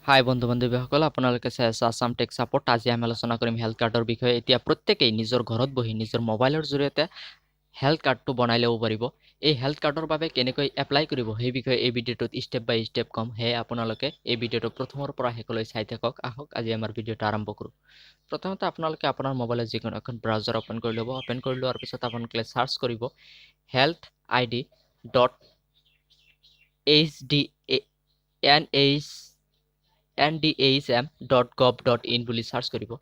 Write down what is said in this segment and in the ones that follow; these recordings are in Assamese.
হাই বন্ধু বান্ধৱীসকল, আপোনালোকে চাই আছে আসাম টেক সাপোৰ্ট। আজি আমি আলোচনা কৰিম হেল্থ কাৰ্ডৰ বিষয়ে। এতিয়া প্ৰত্যেকেই নিজৰ ঘৰত বহি নিজৰ মোবাইলৰ জৰিয়তে হেল্থ কাৰ্ডটো বনাই ল'ব পাৰিব। এই হেল্থ কাৰ্ডৰ বাবে কেনেকৈ এপ্লাই কৰিব সেই বিষয়ে এই ভিডিঅ'টোত ষ্টেপ বাই ষ্টেপ কম। সেয়ে আপোনালোকে এই ভিডিঅ'টো প্ৰথমৰ পৰা শেষলৈ চাই থাকক। আহক আজি আমাৰ ভিডিঅ'টো আৰম্ভ কৰোঁ। প্ৰথমতে আপোনালোকে আপোনাৰ মোবাইলত যিকোনো এখন ব্ৰাউজাৰ অ'পেন কৰি ল'ব। অ'পেন কৰি লোৱাৰ পিছত আপোনালোকে চাৰ্চ কৰিব healthid.ndhm.gov.in বুলি চাৰ্চ কৰিব।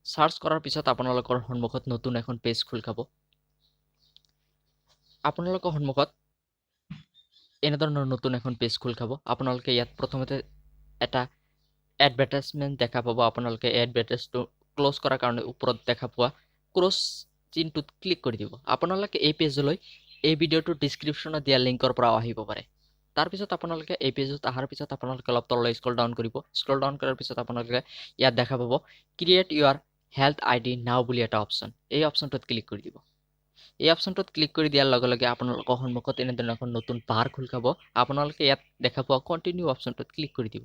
চাৰ্চ কৰাৰ পিছত আপোনালোকৰ সন্মুখত নতুন এখন পেজ খোল খাব। আপোনালোকৰ সন্মুখত এনেধৰণৰ নতুন এখন পেজ খোল খাব। আপোনালোকে ইয়াত প্ৰথমতে এটা এডভাৰটাইজমেণ্ট দেখা পাব। আপোনালোকে এডভাৰটাইজটো ক্ল'জ কৰাৰ কাৰণে ওপৰত দেখা পোৱা ক্ৰছ চিনটোত ক্লিক কৰি দিব। আপোনালোকে এই পেজলৈ এই ভিডিঅ'টোৰ ডিছক্ৰিপশ্যনত দিয়া লিংকৰ পৰা আহিব পাৰে। তাৰপিছত আপোনালোকে এই পেজত অহাৰ পিছত আপোনালোকে অলপ তললৈ স্ক্ৰল ডাউন কৰিব। স্ক্ৰল ডাউন কৰাৰ পিছত আপোনালোকে ইয়াত দেখা পাব ক্ৰিয়েট ইউৰ হেল্থ আইডি নাও বুলি এটা অপশ্যন। এই অপশ্যনটোত ক্লিক কৰি দিব। এই অপশ্যনটোত ক্লিক কৰি দিয়াৰ লগে লগে আপোনালোকৰ সন্মুখত এনেধৰণৰ এখন নতুন বাৰ খোল খাব। আপোনালোকে ইয়াত দেখা পোৱা কণ্টিনিউ অপশ্যনটোত ক্লিক কৰি দিব।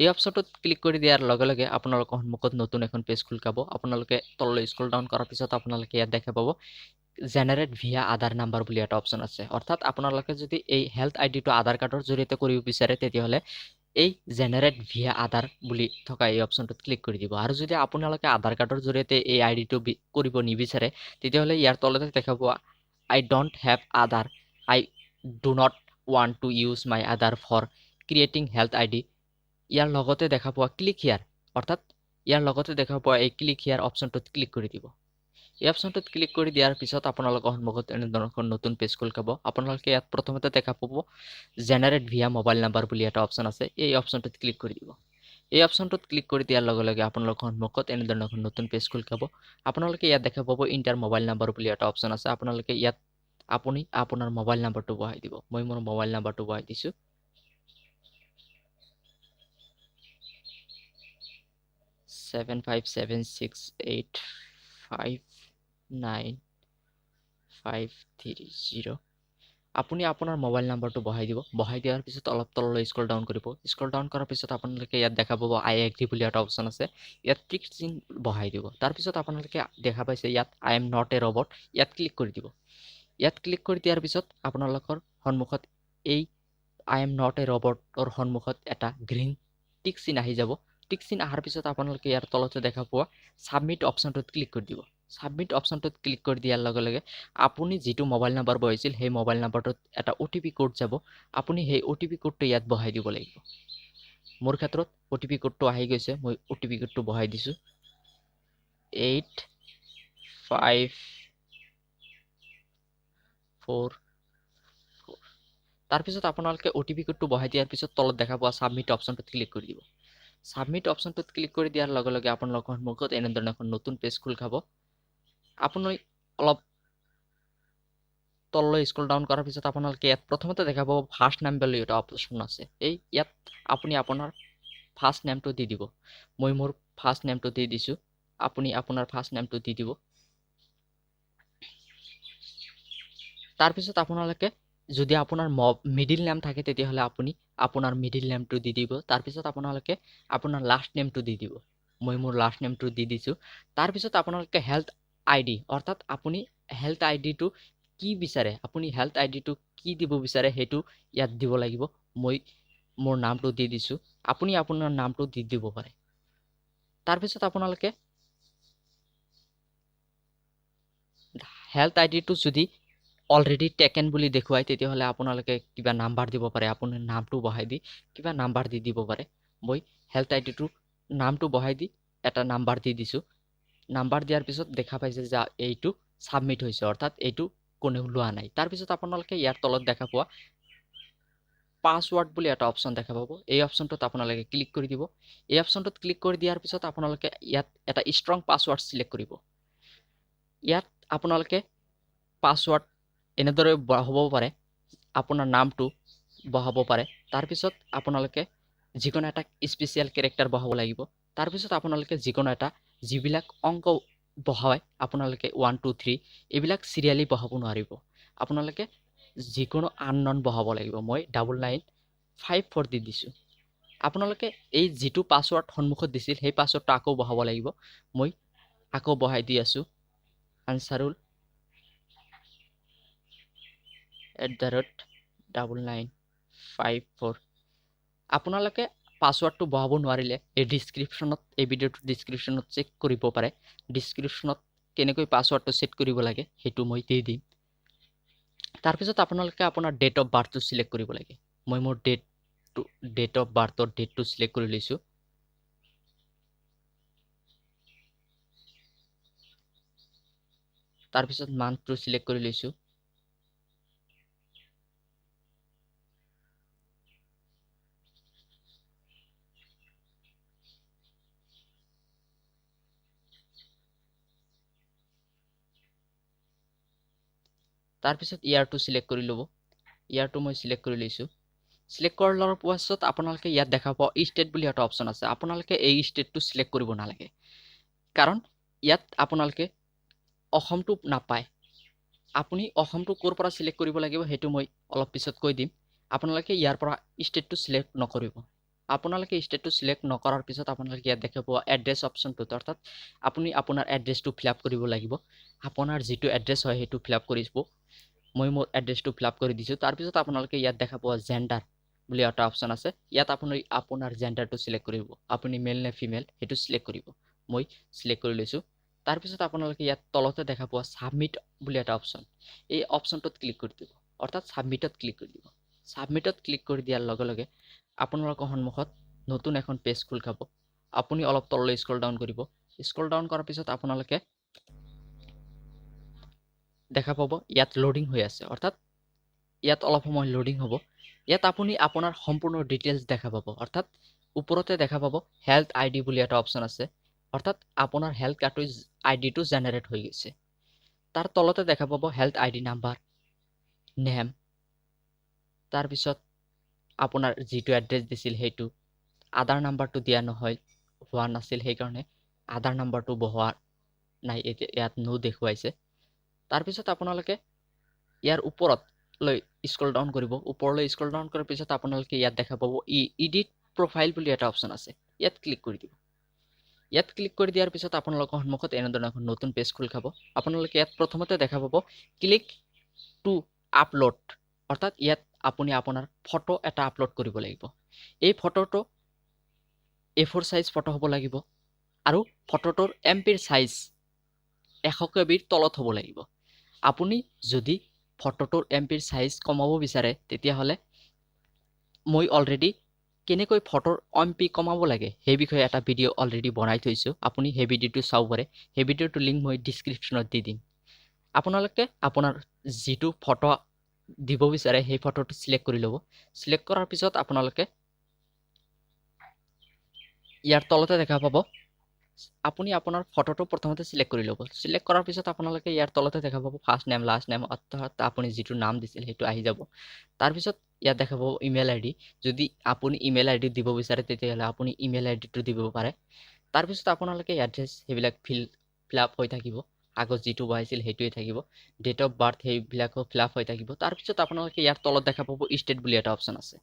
এই অপশ্যনটোত ক্লিক কৰি দিয়াৰ লগে লগে আপোনালোকৰ সন্মুখত নতুন এখন পেজ খোল খাব। আপোনালোকে তললৈ স্ক্ৰল ডাউন কৰাৰ পিছত আপোনালোকে ইয়াত দেখা পাব জেনেৰেট ভিয়া আধাৰ নাম্বাৰ বুলি এটা অপশ্যন আছে। অৰ্থাৎ আপোনালোকে যদি এই হেল্থ আইডিটো আধাৰ কাৰ্ডৰ জৰিয়তে কৰিব বিচাৰে তেতিয়াহ'লে এই জেনেৰেট ভিয়া আধাৰ বুলি থকা এই অপশ্যনটোত ক্লিক কৰি দিব। আৰু যদি আপোনালোকে আধাৰ কাৰ্ডৰ জৰিয়তে এই আইডিটো কৰিব নিবিচাৰে তেতিয়াহ'লে ইয়াৰ তলতে দেখা পোৱা I don't have Aadhaar, I do not want to use my Aadhaar for creating health ID, ইয়াৰ লগতে দেখা পোৱা ক্লিক হিয়াৰ, অৰ্থাৎ ইয়াৰ লগতে দেখা পোৱা এই ক্লিক হিয়াৰ অপশ্যনটোত ক্লিক কৰি দিব। এই অপশ্যনটোত ক্লিক কৰি দিয়াৰ পিছত আপোনালোকৰ সন্মুখত এনেধৰণৰ নতুন পেজ খোল খাব। আপোনালোকে ইয়াত প্ৰথমতে দেখা পাব জেনেৰেট ভিয়া মোবাইল নাম্বাৰ বুলি এটা অপশ্যন আছে। এই অপশ্যনটোত ক্লিক কৰি দিব। এই অপশ্যনটোত ক্লিক কৰি দিয়াৰ লগে লগে আপোনালোকৰ সন্মুখত এনেধৰণৰ নতুন পেজ খোল খাব। আপোনালোকে ইয়াত দেখা পাব ইণ্টাৰ মোবাইল নাম্বাৰ বুলি এটা অপশ্যন আছে। আপোনালোকে ইয়াত আপুনি আপোনাৰ মোবাইল নাম্বাৰটো বহাই দিব। মই মোৰ মোবাইল নাম্বাৰটো বহাই দিছোঁ। 7576859530। আপুনি আপোনাৰ মোবাইল নাম্বাৰটো বহাই দিব। বহাই দিয়াৰ পিছত অলপ তললৈ স্ক্ৰল ডাউন কৰিব। স্ক্ৰল ডাউন কৰাৰ পিছত আপোনালোকে ইয়াত দেখা পাব আই এগ্ৰি বুলি এটা অপশ্যন আছে। ইয়াত টিক চিন বহাই দিব। তাৰপিছত আপোনালোকে দেখা পাইছে ইয়াত I am not a robot, ইয়াত ক্লিক কৰি দিব। ইয়াত ক্লিক কৰি দিয়াৰ পিছত আপোনালোকৰ সন্মুখত এই আই এম নট এ ৰবটৰ সন্মুখত এটা গ্ৰীণ টিক চিন আহি যাব। টিক চিন অহাৰ পিছত আপোনালোকে ইয়াৰ তলতে দেখা পোৱা ছাবমিট অপশ্যনটোত ক্লিক কৰি দিব। ছাবমিট অপশ্যনটোত ক্লিক কৰি দিয়াৰ লগে লগে আপুনি যিটো মোবাইল নাম্বাৰ বহাইছিল সেই মোবাইল নাম্বাৰটোত এটা OTP কোড যাব। আপুনি সেই OTP কোডটো ইয়াত বহাই দিব লাগিব। মোৰ ক্ষেত্ৰত OTP কোডটো আহি গৈছে। মই OTP কোডটো বহাই দিছোঁ 8544। তাৰপিছত আপোনালোকে OTP কোডটো বহাই দিয়াৰ পিছত তলত দেখা পোৱা ছাবমিট অপশ্যনটোত ক্লিক কৰি দিব। ছাবমিট অপশ্যনটোত ক্লিক কৰি দিয়াৰ লগে লগে আপোনালোকৰ সন্মুখত এনেধৰণৰ এখন নতুন পেজ খোল খাব। আপুনি অলপ তললৈ স্ক্ৰল ডাউন কৰাৰ পিছত আপোনালোকে ইয়াত প্ৰথমতে দেখা পাব ফাৰ্ষ্ট নেম বুলি এটা অপশ্যন আছে। ইয়াত আপুনি আপোনাৰ ফাৰ্ষ্ট নেমটো দি দিব। মই মোৰ ফাৰ্ষ্ট নেমটো দি দিছোঁ। আপুনি আপোনাৰ ফাৰ্ষ্ট নেমটো দি দিব। তাৰপিছত আপোনালোকে যদি আপোনাৰ মিডিল নেম থাকে তেতিয়াহ'লে আপুনি আপোনাৰ মিডিল নেমটো দি দিব। তাৰপিছত আপোনালোকে আপোনাৰ লাষ্ট নেমটো দি দিব। মই মোৰ লাষ্ট নেমটো দি দিছোঁ। তাৰপিছত আপোনালোকে হেল্থ আইডি, অৰ্থাৎ আপুনি হেল্থ আইডিটো কি বিচাৰে, আপুনি হেল্থ আইডিটো কি দিব বিচাৰে সেইটো ইয়াত দিব লাগিব। মই মোৰ নামটো দি দিছোঁ। আপুনি আপোনাৰ নামটো দি দিব পাৰে। তাৰপিছত আপোনালোকে হেল্থ আইডিটো যদি অলৰেডি টেকেন বুলি দেখুৱায় তেতিয়াহ'লে আপোনালোকে কিবা নাম্বাৰ দিব পাৰে। আপোনাৰ নামটো বহাই দি কিবা নাম্বাৰ দি দিব পাৰে। মই হেল্থ আইডিটোৰ নামটো বহাই দি এটা নাম্বাৰ দি দিছোঁ। নাম্বাৰ দিয়াৰ পিছত দেখা পাইছে যে এইটো ছাবমিট হৈছে, অৰ্থাৎ এইটো কোনেও লোৱা নাই। তাৰপিছত আপোনালোকে ইয়াৰ তলত দেখা পোৱা পাছৱৰ্ড বুলি এটা অপশ্যন দেখা পাব। এই অপশ্যনটোত আপোনালোকে ক্লিক কৰি দিব। এই অপশ্যনটোত ক্লিক কৰি দিয়াৰ পিছত আপোনালোকে ইয়াত এটা ষ্ট্ৰং পাছৱৰ্ড চিলেক্ট কৰিব। ইয়াত আপোনালোকে পাছৱৰ্ড এনেদৰে বহাব পাৰে। আপোনাৰ নামটো বহাব পাৰে। তাৰপিছত আপোনালোকে যিকোনো এটা স্পেচিয়েল কেৰেক্টাৰ বহাব লাগিব। তাৰপিছত আপোনালোকে যিকোনো এটা যিবিলাক অংক বহায় আপোনালোকে 1 2 3 এইবিলাক চিৰিয়েলি বহাব নোৱাৰিব। আপোনালোকে যিকোনো আননন বহাব লাগিব। মই 9954 দি দিছোঁ। আপোনালোকে এই যিটো পাছৱৰ্ড সন্মুখত দিছিল সেই পাছৱৰ্ডটো আকৌ বহাব লাগিব মই আকৌ বহাই দি আছো ansarul@9954 আপোনালোকে পাছৱৰ্ডটো বহাব নোৱাৰিলে এই ডিসক্ৰিপচনত এই ভিডিঅ'টো ডিসক্ৰিপচনত চেক কৰিব পাৰে ডিসক্ৰিপচনত কেনেকৈ পাছৱৰ্ডটো সেট কৰিব লাগে হেতু মই দি দিম তাৰ পিছত আপোনালোকে আপোনাৰ ডেট অফ বাৰ্থটো সিলেক্ট কৰিব লাগে মই মোৰ ডেট অফ বাৰ্থৰ ডেটটো সিলেক্ট কৰি লৈছো তাৰ পিছত মান্থটো সিলেক্ট কৰি লৈছো তাৰ পিছত ইয়াৰটো সিলেক্ট কৰি লব ইয়াৰটো মই সিলেক্ট কৰি লৈছো সিলেক্ট কৰি লোৱাৰ পিছত আপোনালোকে ইয়াত দেখা পাব ষ্টেট বুলি এটা অপচন আছে আপোনালোকে এই ষ্টেটটো সিলেক্ট কৰিব নালাগে কাৰণ ইয়াত আপোনালোকে অসমটো নাপায় আপুনি অসমটো কোৰ পৰা সিলেক্ট কৰিব লাগিব হেতু মই অলপ পিছত কৈ দিম আপোনালোকে ইয়াৰ পৰা ষ্টেটটো সিলেক্ট নকৰিব আপোনালোকে ষ্টেটটো সিলেক্ট নকৰাৰ পিছত আপোনালোকে ইয়াত দেখা পাব এড্ৰেছ অপচনটো অৰ্থাৎ আপুনি আপোনাৰ এড্ৰেছটো ফিলআপ কৰিব লাগিব আপোনাৰ যিটো এড্ৰেছ হয় হেতু ফিলআপ কৰিব মই মোৰ এড্ৰেছটো ফিলআপ কৰি দিছো তাৰ পিছত আপোনালোকে ইয়াত দেখা পাব জেন্ডাৰ বুলি এটা অপচন আছে ইয়াত আপুনি আপোনাৰ জেন্ডাৰটো সিলেক্ট কৰিব আপুনি মেল নে ফিমেল হেতু সিলেক্ট কৰিব মই সিলেক্ট কৰি লৈছো তাৰ পিছত আপোনালোকে ইয়াত তলতে দেখা পোৱা সাবমিট বুলি এটা অপচন এই অপচনটোত ক্লিক কৰি দিব অৰ্থাৎ সাবমিটত ক্লিক কৰি দিব সাবমিটত ক্লিক কৰি দিয়াৰ লগে লগে আপোনালোকৰ সন্মুখত নতুন এখন পেজ খোল খাব আপুনি অলপ তললৈ স্ক্ৰল ডাউন কৰিব স্ক্ৰল ডাউন কৰাৰ পিছত আপোনালোকে দেখা পাব ইয়াত লোডিং হৈ আছে অৰ্থাৎ ইয়াত অলপ সময় লোডিং হ'ব ইয়াত আপুনি আপোনাৰ সম্পূৰ্ণ ডিটেইলছ দেখা পাব অৰ্থাৎ ওপৰতে দেখা পাব হেল্থ আইডি বুলি এটা অপচন আছে অৰ্থাৎ আপোনাৰ হেল্থ কাৰ্ডৰ আইডিটো জেনাৰেট হৈ গৈছে তাৰ তলতে দেখা পাব হেল্থ আইডি নাম্বাৰ নেম তাৰ পিছত আপোনাৰ যিটো এড্ৰেছ দিছিল হেতু আধাৰ নাম্বাৰটো দিয়া নহয় হোৱা নাছিল সেই কাৰণে আধাৰ নাম্বাৰটো বহোৱা নাই ইয়াত নো দেখুৱাইছে তাৰ পিছত আপোনালোকে ইয়াৰ ওপৰত লৈ স্ক্ৰল ডাউন কৰিব ওপৰলৈ স্ক্ৰল ডাউন কৰাৰ পিছত আপোনালোকে ইয়াত দেখা পাব এডিট প্ৰফাইল বুলি এটা অপচন আছে ইয়াত ক্লিক কৰি দিব ইয়াত ক্লিক কৰি দিয়াৰ পিছত আপোনালোকৰ সন্মুখত এনেধৰণৰ এখন নতুন পেজ খোল খাব আপোনালোকে ইয়াত প্ৰথমতে দেখা পাব ক্লিক টু আপলোড অৰ্থাৎ ইয়াত আপুনি আপোনাৰ ফটো এটা আপলোড কৰিব লাগিব এই ফটোটো A4 সাইজ ফটো হ'ব লাগিব আৰু ফটোটোৰ এমপিৰ সাইজ 100 কেবিৰ তলত হ'ব লাগিব আপুনি যদি ফটোটোৰ এমপিৰ সাইজ কমাব বিচাৰে তেতিয়াহলে মই অলৰেডি কেনেকৈ ফটোৰ এমপি কমাব লাগে সেই বিষয়ে এটা ভিডিও অলৰেডি বনাই থৈছো আপুনি সেই ভিডিওটো চাব পাৰে সেই ভিডিওটোৰ লিংক মই ডেসক্ৰিপচনত দি দিম আপোনালোকে আপোনাৰ যিটো ফটো দিব বিচাৰে সেই ফটোটো সিলেক্ট কৰি ল'ব সিলেক্ট কৰাৰ পিছত আপোনালোকে ইয়াৰ তলতে দেখা পাব আপুনি আপোনাৰ ফটোটো প্ৰথমতে সিলেক্ট কৰি ল'ব সিলেক্ট কৰাৰ পিছত আপোনালোকে ইয়াৰ তলতে দেখা পাব ফাৰ্ষ্ট নেম লাষ্ট নেম অৰ্থাৎ আপুনি যিটো নাম দিছিল সেইটো আহি যাব তাৰ পিছত ইয়াত দেখা পাব ইমেইল আইডি যদি আপুনি ইমেইল আইডি দিব বিচাৰে তেতিয়াহলে আপুনি ইমেইল আইডিটো দিব পাৰে তাৰ পিছত আপোনালোকে এড্ৰেছ সেইবিলাক ফিলআপ হৈ থাকিব আগত যিটো বহাইছিল সেইটোৱে থাকিব ডেট অফ বাৰ্থ সেইবিলাকো ফিলআপ হৈ থাকিব তাৰ পিছত আপোনালোকে ইয়াৰ তলত দেখা পাব ষ্টেট বুলি এটা অপচন আছে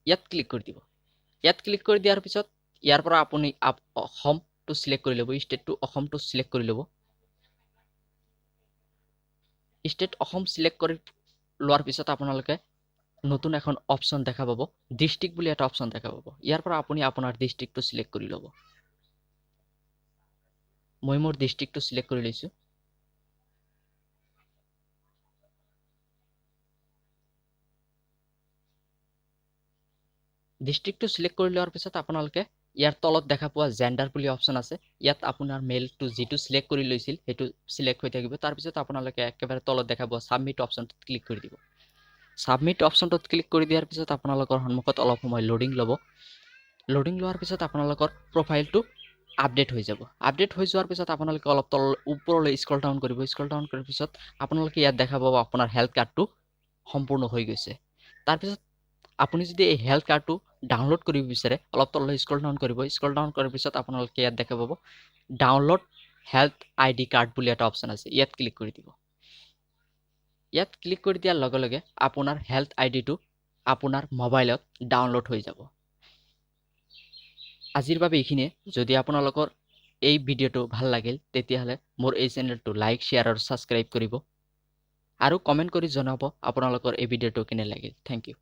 ইয়াত ক্লিক কৰি দিব ইয়াত ক্লিক কৰি দিয়াৰ পিছত ইয়াৰ পৰা আপুনি অসমটো সিলেক্ট কৰি ল'ব ষ্টেটটো অসমটো সিলেক্ট কৰি ল'ব ষ্টেট অসম সিলেক্ট কৰি লোৱাৰ পিছত আপোনালোকে নতুন এখন অপচন দেখা পাব ডিস্ট্ৰিক্ট বুলি এটা অপচন দেখা পাব ইয়াৰ পৰা আপুনি আপোনাৰ ডিস্ট্ৰিক্টটো সিলেক্ট কৰি ল'ব মই মোৰ ডিস্ট্ৰিক্টটো সিলেক্ট কৰি লৈছো ডিস্ট্ৰিক্টটো সিলেক্ট কৰি লোৱাৰ পিছত আপোনালোকে ইয়াৰ তলত দেখা পোৱা জেন্ডাৰ বুলি অপচন আছে ইয়াত আপোনাৰ মেলটো যিটো সিলেক্ট কৰি লৈছিল সেইটো সিলেক্ট হৈ থাকিব তাৰ পিছত আপোনালোকে একেবাৰে তলত দেখা পোৱা সাবমিট অপচনটোত ক্লিক কৰি দিব সাবমিট অপচনটোত ক্লিক কৰি দিয়াৰ পিছত আপোনালোকৰ সন্মুখত অলপ সময় লোডিং ল'ব লোডিং লোৱাৰ পিছত আপোনালোকৰ প্ৰফাইলটো আপডেট হৈ যাব আপডেট হৈ যোৱাৰ পিছত আপোনালোকে অলপ তল ওপৰলৈ স্ক্ৰল ডাউন কৰিব স্ক্ৰল ডাউন কৰাৰ পিছত আপোনালোকে ইয়াত দেখা পাব আপোনাৰ হেল্থ কাৰ্ডটো সম্পূৰ্ণ হৈ গৈছে তাৰ পিছত আপুনি যদি এই হেল্থ কাৰ্ডটো ডাউনলোড কৰিব বিচাৰে অলপ তললৈ স্ক্ৰল ডাউন কৰিব স্ক্ৰল ডাউন কৰাৰ পিছত আপোনালোকে ইয়াত দেখা পাব ডাউনলোড হেল্থ আইডি কাৰ্ড বুলি এটা অপচন আছে ইয়াত ক্লিক কৰি দিব ইয়াত ক্লিক কৰি দিয়াৰ লগে লগে আপোনাৰ হেল্থ আইডিটো আপোনাৰ মোবাইলত ডাউনলোড হৈ যাব আজিৰ বাবে এইখিনিয়ে। যদি আপোনালোকৰ এই ভিডিঅ'টো ভাল লাগিল তেতিয়াহ'লে মোৰ এই চেনেলটো লাইক, শ্বেয়াৰ আৰু ছাবস্ক্ৰাইব কৰিব আৰু কমেণ্ট কৰি জনাব আপোনালোকৰ এই ভিডিঅ'টো কেনে লাগিল। Thank U.